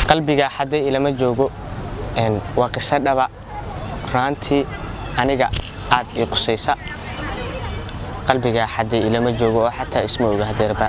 qalbiga hadda ilama joogo waa qiso dhaba raantii aniga aad ii qusaysa qalbiga hadda ilama joogo oo xataa isma oga hadeerba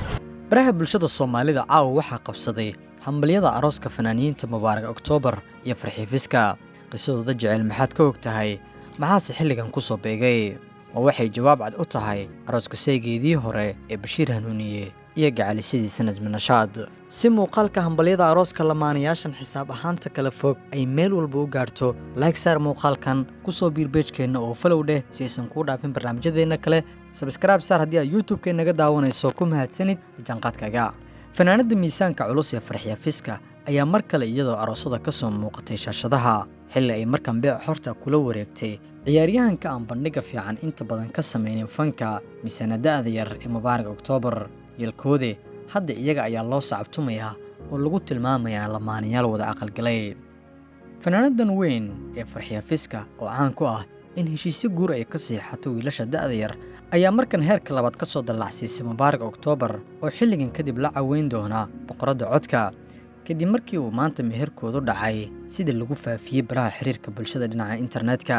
baraha bulshada Soomaalida caawa waxa qabsaday hambaliyada arooska fanaaniinta Mubarak October iyo Farxii Fiska qisadooda jecel maxaad ka ogtahay maxaase xilligan ku soo beegay waxay jawaab cad u tahay arooska seegeedii hore ee Bashiir Hanuuniye iyo gacalisidiisa Najmi Nashaad si muuqaalka hambaliyada arooska lamaanayaashan xisaab ahaanta kala fog ay meel walba u gaarto like saar muuqaalkan ku soo biir page-keena oo follow dheh si aysan ku dhaafin barnaamijyadeena kale subscribe saar haddii aad YouTube-keena naga daawanayso ku mahadsanid janqadkaaga fanaanada miisaanka culus ee Farxii Fiska ayaa mar kale iyadoo aroosada ka soo muuqatay shaashadaha xilli ay markan beec xorta kula wareegtay ciyaaryahanka aan bandhiga fiican inta badan ka sameeyeen fanka miisaanada yar ee Mubarak October yelkoode hadda iyaga ayaa loo sacabtumaya oo lagu tilmaamayaa lamaanayaal wada aqal galay fanaanadan weyn ee Farxii Fiska oo caan ku ah in heshiisyo guur ay ka siixato wiilasha da'da yar ayaa markan heerka labaad ka soo dalacsay Mubarak October oo xilligan kadib la caweyn doona boqorada codka kadib markii uu maanta meherkoodu dhacay sida lagu faafiyay baraha xiriirka bulshada dhinaca internetka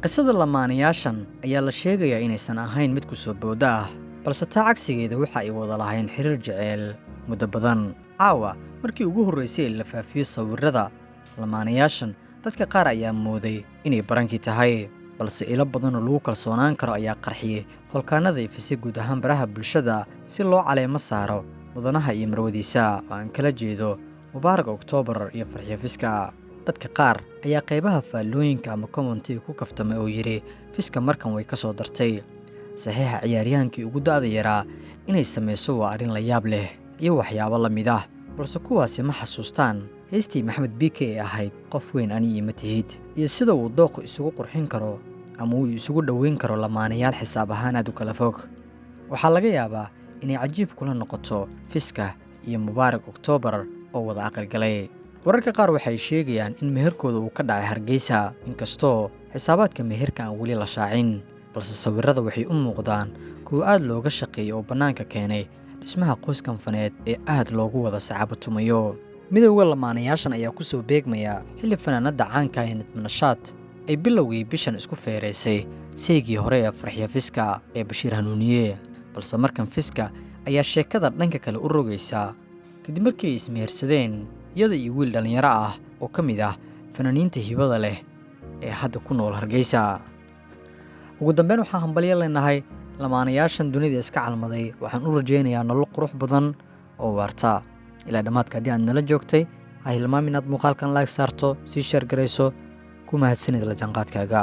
qisada lamaanayaashan ayaa la sheegayaa inaysan ahayn mid ku soo booda ah balse taa cagsigeeda waxa ay wada lahayn xiriir jecel muddo badan caawa markii ugu horeysay la faafiyo sawirada lamaanayaashan dadka qaar ayaa mooday inay barankii tahay balse ilo badan oo lagu kalsoonaan karo ayaa qarxiyay volkaanada ifisay guud ahaan baraha bulshada si loo caleemo saaro mudanaha iyo marwadiisa oo aan kala jeedo Mubarak October iyo Farxii Fiska dadka qaar ayaa qaybaha faallooyinka ama commentiga ku kaftamay oo yiri Fiska markan way ka soo dartay saxiixa ciyaaryahankii ugu da'da yaraa inay sameeyso waa arin la yaab leh iyo waxyaabo la mid ah balse kuwaasi ma xasuustaan heestii Maxamed BK ee ahayd qof weyn ani iyo matihid iyo sida uu dooq isugu qurxin karo ama uu isugu dhaweyn karo lamaanayaal xisaab ahaan aad u kala fog waxaa laga yaabaa inay cajiib kula noqoto Fiska iyo Mubarak October oo wada aqal galay wararka qaar waxay sheegayaan in meherkooda uu ka dhacay Hargeysa inkastoo xisaabaadka meherka aan wali la shaacin balse sawirada waxay u muuqdaan kuwa aad looga shaqeeyay oo banaanka keenay dhismaha qoyskan faneed ee aad loogu wada sacaabatumayo midowga lamaanayaashan ayaa ku soo beegmaya xilli fanaanada caanka ah Najmi Nashaad ay bilowgii bishan isku feereysay seegii hore ee Farxii Fiska ee Bashiir Hanuuniye balse markan Fiska ayaa sheekada dhanka kale u rogaysa kadib markii ay ismehersadeen iyada iyo wiil dhalinyaro ah oo ka mid ah fanaaniinta hibada leh ee hadda ku nool Hargeysa ugu dambeyn waxaan hambalyo leenahay lamaanayaashan dunida iska calmaday waxaan u rajeynayaa nolol qurux badan oo waarta ilaa dhamaadka haddii aad nala joogtay ha hilmaamin inaad muuqaalkan like saarto sii share garayso ku mahadsanid la janqaadkaaga